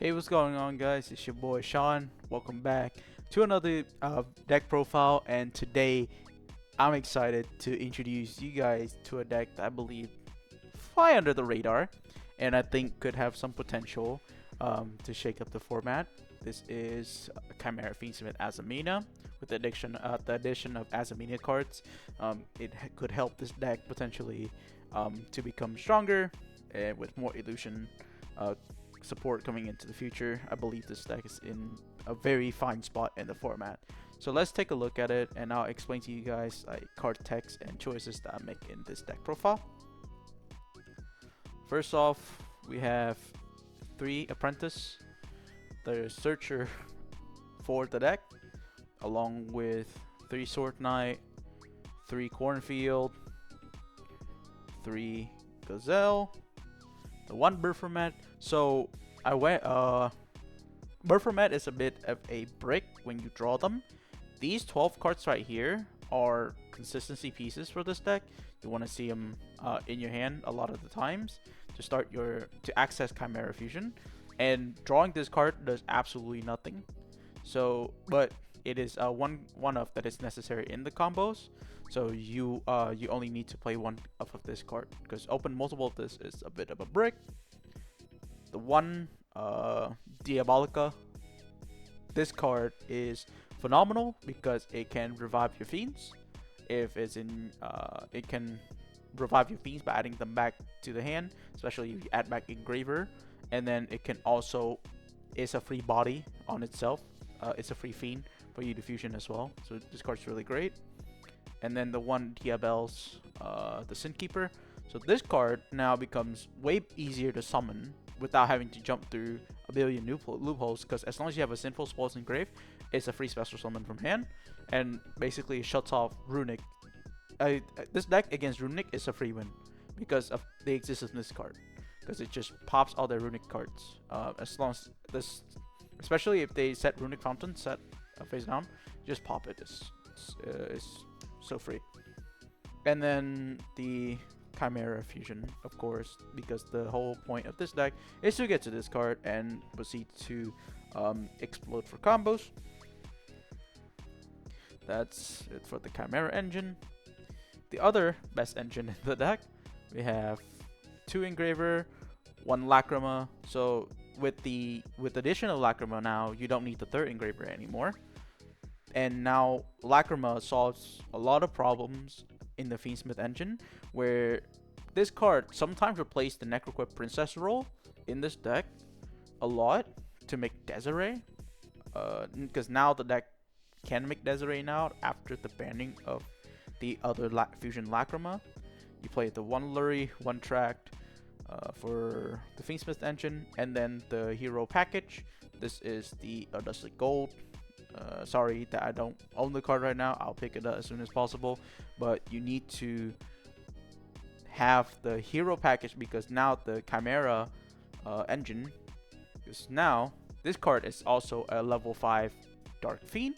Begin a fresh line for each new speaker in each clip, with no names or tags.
Hey, what's going on, guys? It's your boy Sean. Welcome back to another deck profile, and today I'm excited to introduce you guys to a deck that I believe fly under the radar, and I think could have some potential to shake up the format. This is Chimera Fiendsmith Azamina with the addition of Azamina cards. Could help this deck potentially to become stronger with more illusion uh, support coming into the future. I believe this deck is in a very fine spot in the format. So let's take a look at it, and I'll explain to you guys card text and choices that I make in this deck profile. First off, we have 3 Apprentice, the Searcher for the deck, along with 3 Sword Knight, 3 Cornfield, 3 Gazelle, the 1 Bird Format. So I went Bird Format is a bit of a brick when you draw them. These 12 cards right here are consistency pieces for this deck. You want to see them in your hand a lot of the times to access Chimera Fusion, and drawing this card does absolutely nothing. So, but it is one of that is necessary in the combos. So you only need to play one of this card, because open multiple of this is a bit of a brick. The 1 Diabolica, this card is phenomenal because it can revive your fiends. If it's in, it can revive your fiends by adding them back to the hand, especially if you add back Engraver. And then it can also, it's a free body on itself. It's a free fiend for you to fusion as well. So this card's really great. And then the 1 Diabels, the Sin Keeper. So this card now becomes way easier to summon without having to jump through a billion loopholes, because as long as you have a Sinful Spoils Engrave, it's a free special summon from hand, and basically it shuts off Runic. This deck against Runic is a free win because of the existence of this card, because it just pops all their Runic cards. As long as this, especially if they set Runic Fountain set face down, just pop it. It's so free. And then the Chimera Fusion, of course, because the whole point of this deck is to get to this card and proceed to explode for combos. That's it for the Chimera engine. The other best engine in the deck, we have 2 Engraver, 1 Lacrima. So with addition of Lacrima now, you don't need the 3rd Engraver anymore. And now Lacrima solves a lot of problems in the Fiendsmith engine, where this card sometimes replaces the Necroquip Princess role in this deck a lot to make Desiree, because now the deck can make Desiree now after the banning of the other Fusion Lacrima. You play the 1 Lurie, 1 Tract for the Fiendsmith engine, and then the hero package. This is the Dusty Gold. Sorry that I don't own the card right now. I'll pick it up as soon as possible. But you need to have the hero package, because now the Chimera engine, because now this card is also a level 5 Dark Fiend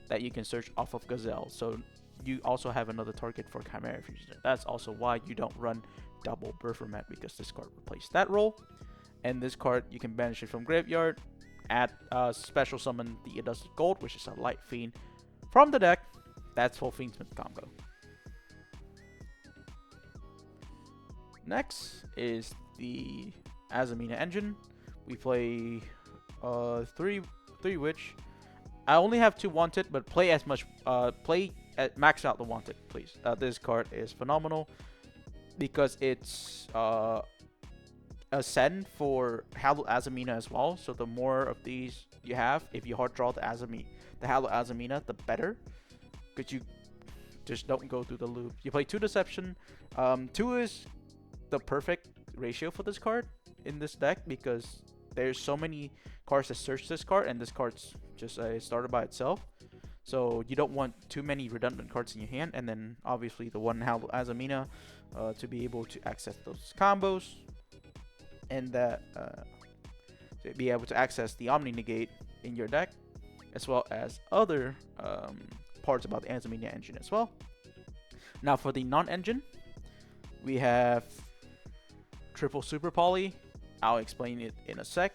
that you can search off of Gazelle. So you also have another target for Chimera Fusion. That's also why you don't run double Bird Format, because this card replaces that role. And this card, you can banish it from graveyard, add special summon the Dusty Gold, which is a light fiend from the deck. That's full Fiendsmith combo. Next is the Azamina engine. We play 3 Witch. I only have 2 Wanted, but play as much. Max out the Wanted, please. This card is phenomenal because it's a send for Hallowed Azamina as well. So the more of these you have, if you hard draw the Hallowed Azamina, the better, because you just don't go through the loop. You play 2 Deception. 2 is the perfect ratio for this card in this deck, because there's so many cards that search this card, and this card's just a starter by itself. So you don't want too many redundant cards in your hand, and then obviously the 1 Hallowed Azamina to be able to access those combos, and that to be able to access the Omni Negate in your deck, as well as other parts about the Azamina engine as well. Now for the non-engine, we have triple Super Poly. I'll explain it in a sec.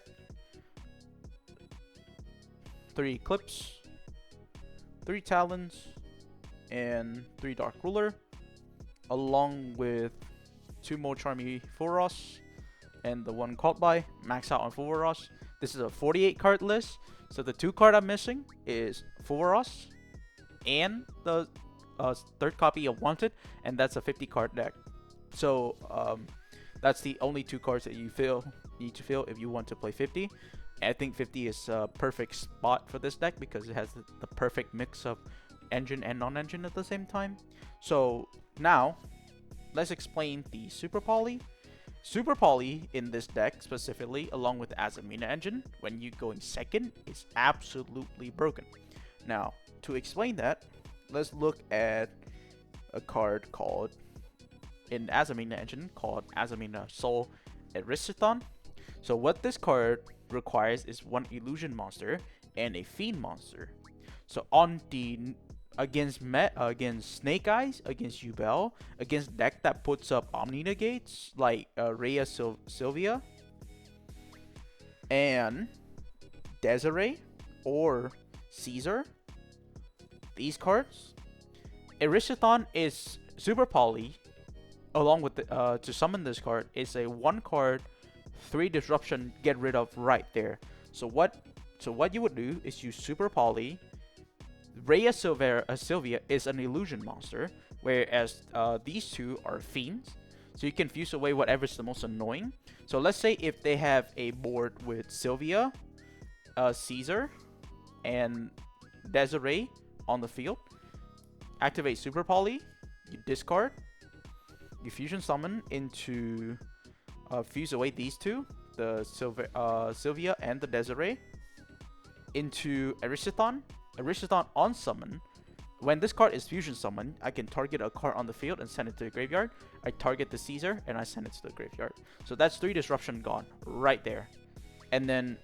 3 Eclipse, 3 Talons, and 3 Dark Ruler, along with 2 more Charmy Furos, and the 1 Caught By, max out on Furos. This is a 48 card list, so the 2 card I'm missing is Furos and the 3rd copy of Wanted, and that's a 50 card deck. So that's the only 2 cards that you need to fill if you want to play 50. I think 50 is a perfect spot for this deck because it has the perfect mix of engine and non-engine at the same time. So now let's explain the Super Poly. Super Poly in this deck specifically, along with the Azamina engine, when you're going second, is absolutely broken. Now, to explain that, let's look at a card called, in Azamina engine, called Azamina Soul Erisithon. So what this card requires is 1 illusion monster and a fiend monster. So on the against Snake Eyes, against Yubel, against deck that puts up Omni Negates like Rhea Sylvia and Desiree or Caesar, these cards, Erisithon is Super Poly. Along with the, to summon this card is a 1 card 3 disruption, get rid of right there. So what you would do is use Super Poly. Rhea Sylvia is an illusion monster, whereas these 2 are fiends. So you can fuse away whatever's the most annoying. So let's say if they have a board with Sylvia, Caesar, and Desiree on the field, activate Super Poly, you discard, you fusion summon into fuse away these 2, the Sylvia and the Desiree, into Erisithon. Erisithon on summon. When this card is fusion summoned, I can target a card on the field and send it to the graveyard. I target the Caesar and I send it to the graveyard. So that's 3 disruption gone right there. And then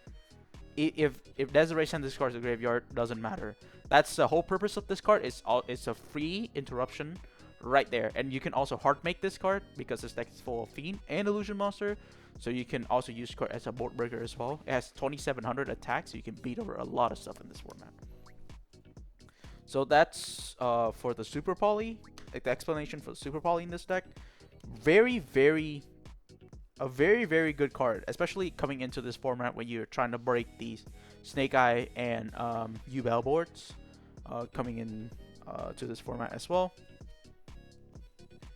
if Desiree sends this card to the graveyard, doesn't matter. That's the whole purpose of this card. It's a free interruption right there. And you can also hard make this card because this deck is full of fiend and illusion monster. So you can also use this card as a board breaker as well. It has 2700 attack, so you can beat over a lot of stuff in this format. So that's for the Super Poly, like the explanation for the Super Poly in this deck. Very, very good card, especially coming into this format when you're trying to break these Snake Eye and Yubel boards coming in to this format as well.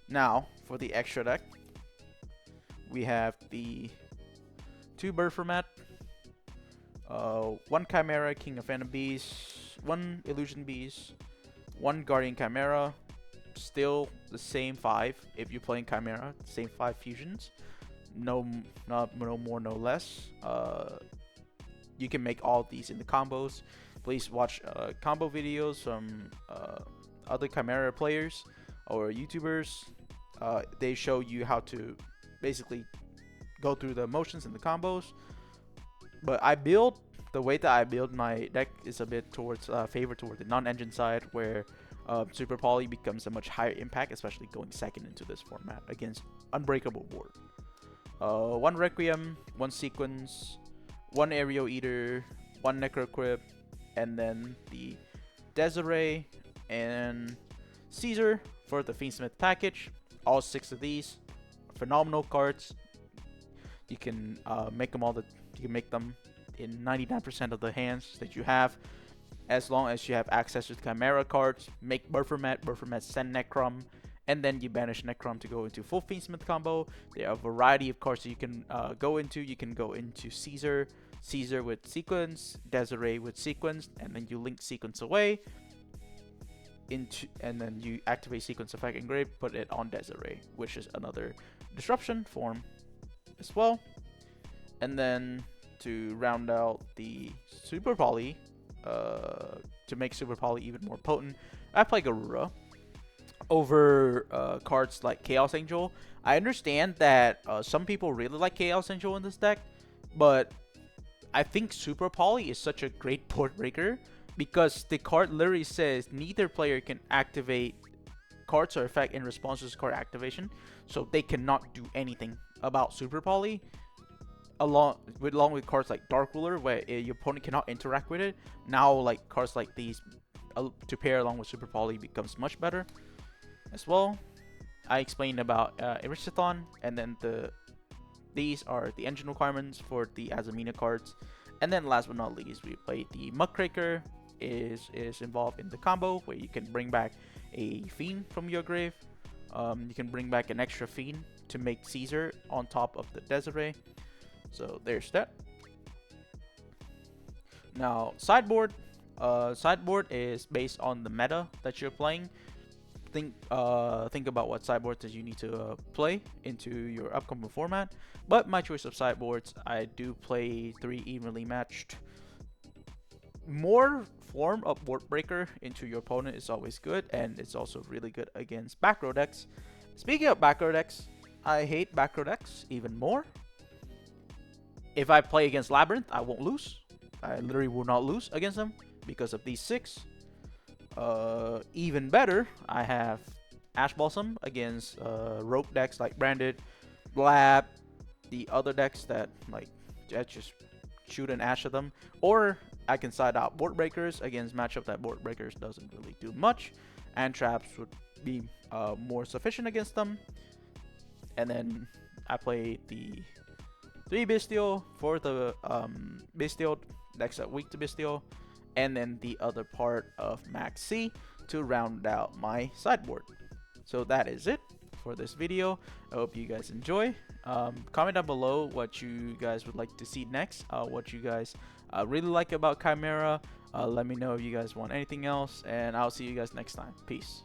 Now, for the extra deck, we have the 2 bird format, 1 Chimera, King of Phantom Beasts, 1 Illusion Beast, 1 Guardian Chimera, still the same 5 if you're playing Chimera, same 5 fusions, no more, no less. You can make all these in the combos. Please watch combo videos from other Chimera players or YouTubers. They show you how to basically go through the motions in the combos. But the way that I build my deck is a bit towards favored toward the non-engine side, where Super Poly becomes a much higher impact, especially going second into this format against Unbreakable board. 1 Requiem, 1 Sequence, 1 Aerial Eater, 1 Necrocrypt, and then the Desiree and Caesar for the Fiendsmith package. All 6 of these phenomenal cards. You can make them in 99% of the hands that you have, as long as you have access to Chimera cards. Make Burformat send Necrom, and then you banish Necrom to go into full Fiendsmith combo. There are a variety of cards that you can go into. You can go into Caesar with Sequence, Desiree with Sequence, and then you link Sequence away and then you activate Sequence effect engrave, put it on Desiree, which is another disruption form as well. And then to round out the Super Poly, to make Super Poly even more potent, I play Garura over cards like Chaos Angel. I understand that some people really like Chaos Angel in this deck, but I think Super Poly is such a great board breaker because the card literally says neither player can activate cards or effect in response to this card activation, so they cannot do anything about Super Poly. along with cards like Dark Ruler, where your opponent cannot interact with it. Now, like cards like these to pair along with Super Poly becomes much better as well. I explained about Erishathon, and then these are the engine requirements for the Azamina cards. And then last but not least, we play the Muckraker. Is involved in the combo where you can bring back a Fiend from your grave. You can bring back an extra Fiend to make Caesar on top of the Desiree. So there's that. Now sideboard. Sideboard is based on the meta that you're playing. Think about what sideboards that you need to play into your upcoming format. But my choice of sideboards, I do play 3 evenly matched. More form of Board Breaker into your opponent is always good, and it's also really good against back row decks. Speaking of back row decks, I hate back row decks even more. If I play against Labyrinth, I won't lose. I literally will not lose against them because of these 6. Even better, I have Ash Blossom against rogue decks like Branded, Blab, the other decks that like just shoot an Ash at them, or I can side out Board Breakers against matchup that Board Breakers doesn't really do much, and traps would be more sufficient against them. And then I play the 3 Bestial for the Bestial decks that weak to Bestial, and then the other part of Max C to round out my sideboard. So that is it for this video. I hope you guys enjoy. Comment down below what you guys would like to see next, what you guys really like about Chimera. Let me know if you guys want anything else, and I'll see you guys next time. Peace.